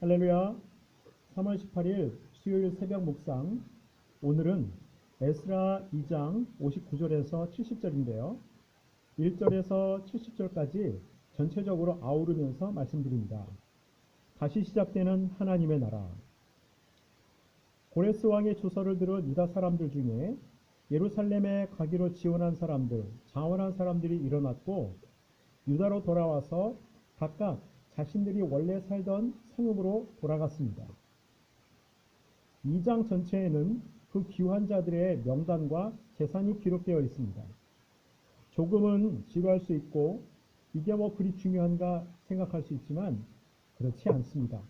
할렐루야. 3월 18일 수요일 새벽 묵상. 오늘은 에스라 2장 59절에서 70절인데요. 1절에서 70절까지 전체적으로 아우르면서 말씀드립니다. 다시 시작되는 하나님의 나라. 고레스 왕의 조서를 들은 유다 사람들 중에 예루살렘에 가기로 지원한 사람들, 자원한 사람들이 일어났고 유다로 돌아와서 각각 자신들이 원래 살던 성읍으로 돌아갔습니다. 2장 전체에는 그 귀환 자들의 명단과 재산이 기록되어 있습니다. 조금은 지루할 수 있고 이게 그리 중요한가 생각할 수 있지만 그렇지 않습니다.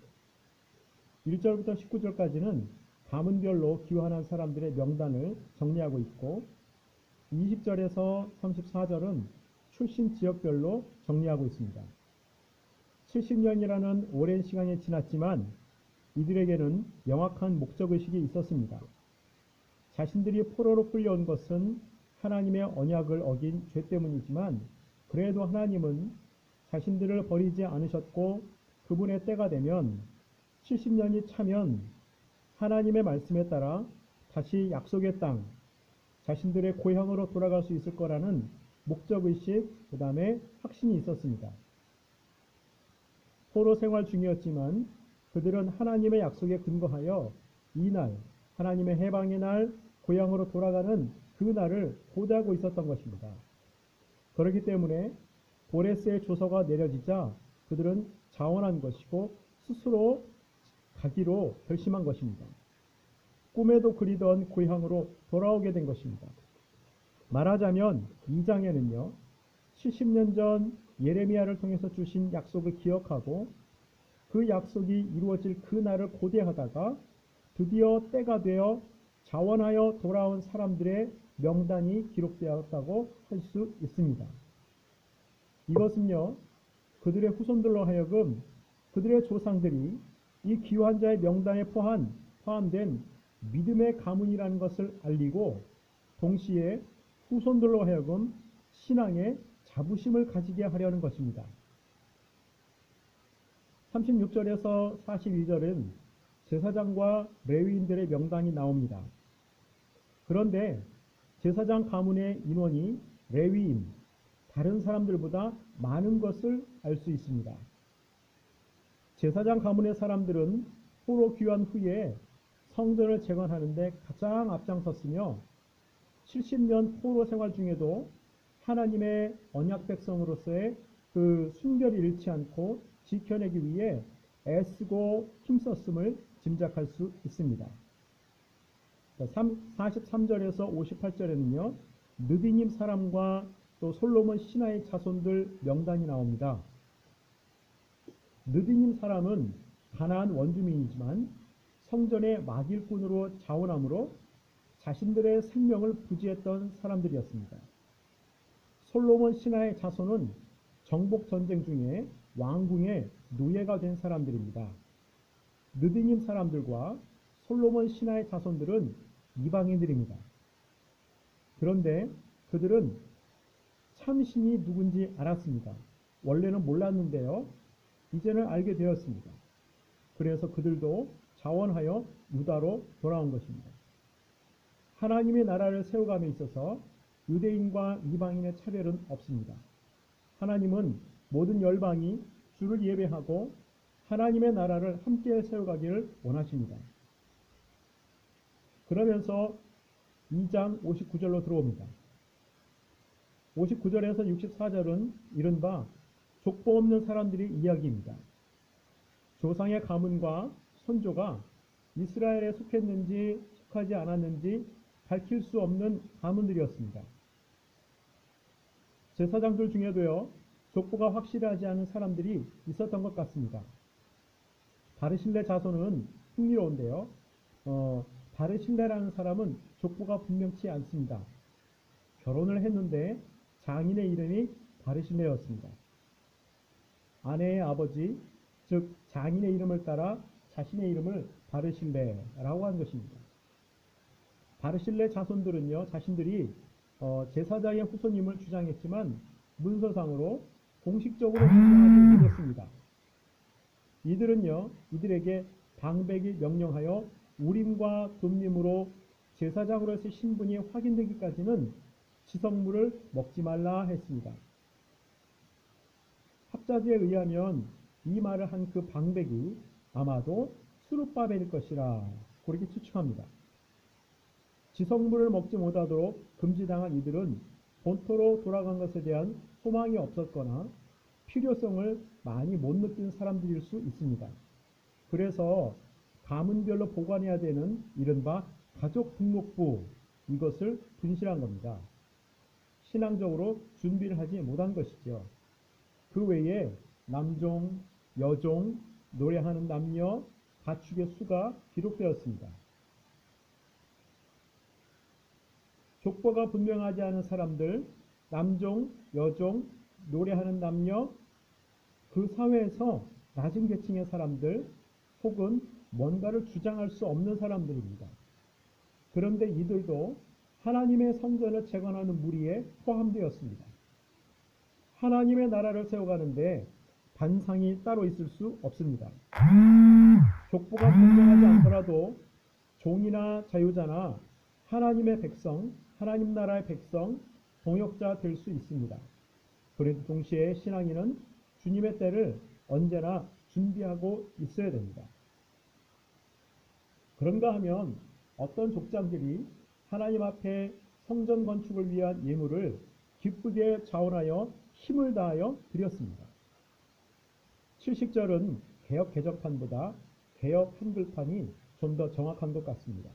1절부터 19절까지는 가문별로 귀환한 사람들의 명단을 정리하고 있고 20절에서 34절은 출신 지역별로 정리하고 있습니다. 70년이라는 오랜 시간이 지났지만 이들에게는 명확한 목적의식이 있었습니다. 자신들이 포로로 끌려온 것은 하나님의 언약을 어긴 죄 때문이지만 그래도 하나님은 자신들을 버리지 않으셨고 그분의 때가 되면 70년이 차면 하나님의 말씀에 따라 다시 약속의 땅, 자신들의 고향으로 돌아갈 수 있을 거라는 목적의식, 그 다음에 확신이 있었습니다. 포로 생활 중이었지만 그들은 하나님의 약속에 근거하여 이날, 하나님의 해방의 날, 고향으로 돌아가는 그 날을 고대하고 있었던 것입니다. 그렇기 때문에 고레스의 조서가 내려지자 그들은 자원한 것이고 스스로 가기로 결심한 것입니다. 꿈에도 그리던 고향으로 돌아오게 된 것입니다. 말하자면 2장에는요. 70년 전 예레미야를 통해서 주신 약속을 기억하고 그 약속이 이루어질 그 날을 고대하다가 드디어 때가 되어 자원하여 돌아온 사람들의 명단이 기록되었다고 할 수 있습니다. 이것은요. 그들의 후손들로 하여금 그들의 조상들이 이 귀환자의 명단에 포함된 믿음의 가문이라는 것을 알리고 동시에 후손들로 하여금 신앙의 자부심을 가지게 하려는 것입니다. 36절에서 42절은 제사장과 레위인들의 명단이 나옵니다. 그런데 제사장 가문의 인원이 레위인, 다른 사람들보다 많은 것을 알 수 있습니다. 제사장 가문의 사람들은 포로 귀환 후에 성전을 재건하는 데 가장 앞장섰으며 70년 포로 생활 중에도 하나님의 언약 백성으로서의 그 순결이 잃지 않고 지켜내기 위해 애쓰고 힘썼음을 짐작할 수 있습니다. 43절에서 58절에는요. 느디님 사람과 또 솔로몬 신하의 자손들 명단이 나옵니다. 느디님 사람은 가나안 원주민이지만 성전의 막일꾼으로 자원함으로 자신들의 생명을 부지했던 사람들이었습니다. 솔로몬 신하의 자손은 정복 전쟁 중에 왕궁의 노예가 된 사람들입니다. 느디님 사람들과 솔로몬 신하의 자손들은 이방인들입니다. 그런데 그들은 참신이 누군지 알았습니다. 원래는 몰랐는데요. 이제는 알게 되었습니다. 그래서 그들도 자원하여 유다로 돌아온 것입니다. 하나님의 나라를 세워감에 있어서 유대인과 이방인의 차별은 없습니다. 하나님은 모든 열방이 주를 예배하고 하나님의 나라를 함께 세워가기를 원하십니다. 그러면서 2장 59절로 들어옵니다. 59절에서 64절은 이른바 족보 없는 사람들의 이야기입니다. 조상의 가문과 선조가 이스라엘에 속했는지 속하지 않았는지 밝힐 수 없는 가문들이었습니다. 제사장들 중에도요. 족보가 확실하지 않은 사람들이 있었던 것 같습니다. 바르실레 자손은 흥미로운데요. 바르실레라는 사람은 족보가 분명치 않습니다. 결혼을 했는데 장인의 이름이 바르실레였습니다. 아내의 아버지, 즉 장인의 이름을 따라 자신의 이름을 바르실레라고 한 것입니다. 바르실레 자손들은요, 자신들이 제사장의 후손임을 주장했지만 문서상으로 공식적으로 인정하지 못했습니다. 이들에게 방백이 명령하여 우림과 둠림으로 제사장으로서의 신분이 확인되기까지는 지성물을 먹지 말라 했습니다. 학자들에 의하면 이 말을 한 그 방백이 아마도 스룹바벨일 것이라 그렇게 추측합니다. 지성물을 먹지 못하도록 금지당한 이들은 본토로 돌아간 것에 대한 소망이 없었거나 필요성을 많이 못 느낀 사람들일 수 있습니다. 그래서 가문별로 보관해야 되는 이른바 가족 등록부, 이것을 분실한 겁니다. 신앙적으로 준비를 하지 못한 것이죠. 그 외에 남종, 여종, 노래하는 남녀, 가축의 수가 기록되었습니다. 족보가 분명하지 않은 사람들, 남종, 여종, 노래하는 남녀, 그 사회에서 낮은 계층의 사람들 혹은 뭔가를 주장할 수 없는 사람들입니다. 그런데 이들도 하나님의 성전을 재건하는 무리에 포함되었습니다. 하나님의 나라를 세워가는데 반상이 따로 있을 수 없습니다. 족보가 분명하지 않더라도 종이나 자유자나 하나님의 백성, 하나님 나라의 백성, 동역자 될 수 있습니다. 그래도 동시에 신앙인은 주님의 때를 언제나 준비하고 있어야 됩니다. 그런가 하면 어떤 족장들이 하나님 앞에 성전 건축을 위한 예물을 기쁘게 자원하여 힘을 다하여 드렸습니다. 70절은 개역 개정판보다 개역 한글판이 좀 더 정확한 것 같습니다.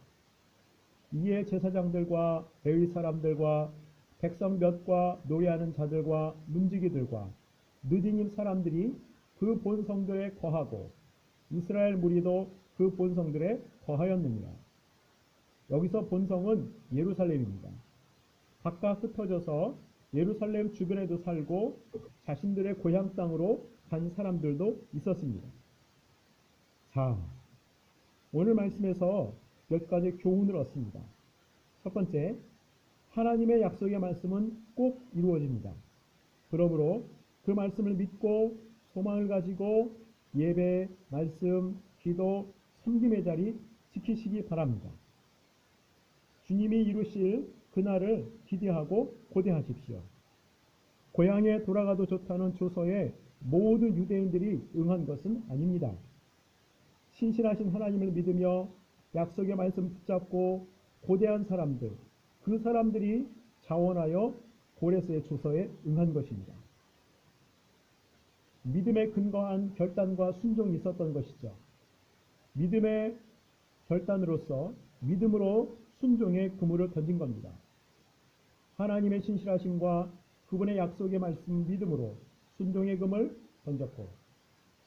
이에 제사장들과 레위 사람들과 백성 몇과 노래하는 자들과 문지기들과 느디님 사람들이 그 본성들에 거하고 이스라엘 무리도 그 본성들에 거하였느니라. 여기서 본성은 예루살렘입니다. 각각 흩어져서 예루살렘 주변에도 살고 자신들의 고향 땅으로 간 사람들도 있었습니다. 자, 오늘 말씀에서 몇 가지 교훈을 얻습니다. 첫 번째, 하나님의 약속의 말씀은 꼭 이루어집니다. 그러므로 그 말씀을 믿고 소망을 가지고 예배, 말씀, 기도, 섬김의 자리 지키시기 바랍니다. 주님이 이루실 그날을 기대하고 고대하십시오. 고향에 돌아가도 좋다는 조서에 모든 유대인들이 응한 것은 아닙니다. 신실하신 하나님을 믿으며 약속의 말씀 붙잡고 고대한 사람들, 그 사람들이 자원하여 고레스의 조서에 응한 것입니다. 믿음에 근거한 결단과 순종이 있었던 것이죠. 믿음의 결단으로서 믿음으로 순종의 그물을 던진 겁니다. 하나님의 신실하심과 그분의 약속의 말씀 믿음으로 순종의 그물 던졌고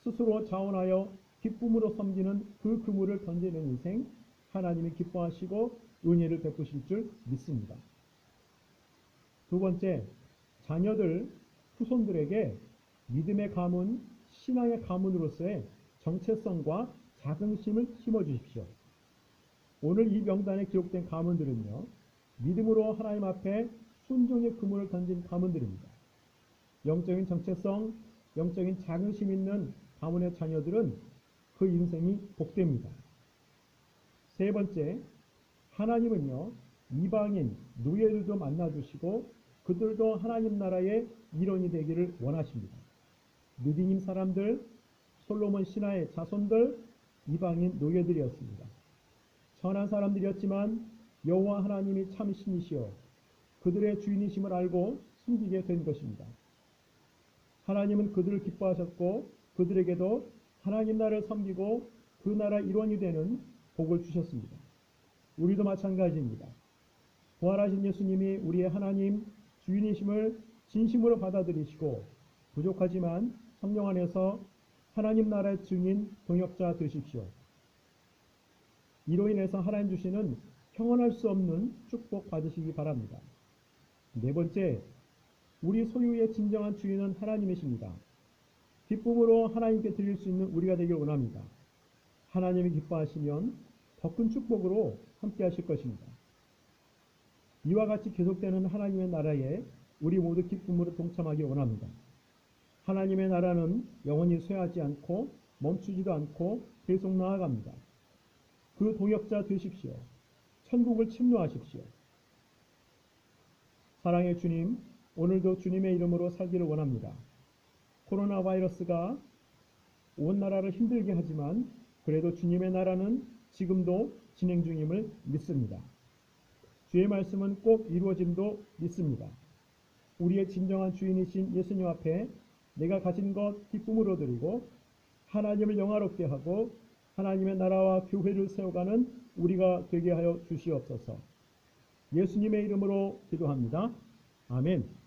스스로 자원하여 기쁨으로 섬기는 그 그물을 던지는 인생, 하나님이 기뻐하시고 은혜를 베푸실 줄 믿습니다. 두 번째, 자녀들, 후손들에게 믿음의 가문, 신앙의 가문으로서의 정체성과 자긍심을 심어주십시오. 오늘 이 명단에 기록된 가문들은요, 믿음으로 하나님 앞에 순종의 그물을 던진 가문들입니다. 영적인 정체성, 영적인 자긍심 있는 가문의 자녀들은 그 인생이 복됩니다. 세 번째, 하나님은요, 이방인, 노예들도 만나주시고 그들도 하나님 나라의 일원이 되기를 원하십니다. 느디님 사람들, 솔로몬 신하의 자손들, 이방인 노예들이었습니다. 선한 사람들이었지만 여호와 하나님이 참 신이시여 그들의 주인이심을 알고 숨기게 된 것입니다. 하나님은 그들을 기뻐하셨고 그들에게도 하나님 나라를 섬기고 그 나라 일원이 되는 복을 주셨습니다. 우리도 마찬가지입니다. 부활하신 예수님이 우리의 하나님 주인이심을 진심으로 받아들이시고 부족하지만 성령 안에서 하나님 나라의 증인 동역자 되십시오. 이로 인해서 하나님 주시는 형언할 수 없는 축복 받으시기 바랍니다. 네 번째, 우리 소유의 진정한 주인은 하나님이십니다. 기쁨으로 하나님께 드릴 수 있는 우리가 되길 원합니다. 하나님이 기뻐하시면 더 큰 축복으로 함께 하실 것입니다. 이와 같이 계속되는 하나님의 나라에 우리 모두 기쁨으로 동참하기 원합니다. 하나님의 나라는 영원히 쇠하지 않고 멈추지도 않고 계속 나아갑니다. 그 동역자 되십시오. 천국을 침노하십시오. 사랑의 주님, 오늘도 주님의 이름으로 살기를 원합니다. 코로나 바이러스가 온 나라를 힘들게 하지만 그래도 주님의 나라는 지금도 진행 중임을 믿습니다. 주의 말씀은 꼭 이루어짐도 믿습니다. 우리의 진정한 주인이신 예수님 앞에 내가 가진 것 기쁨으로 드리고 하나님을 영화롭게 하고 하나님의 나라와 교회를 세워가는 우리가 되게 하여 주시옵소서. 예수님의 이름으로 기도합니다. 아멘.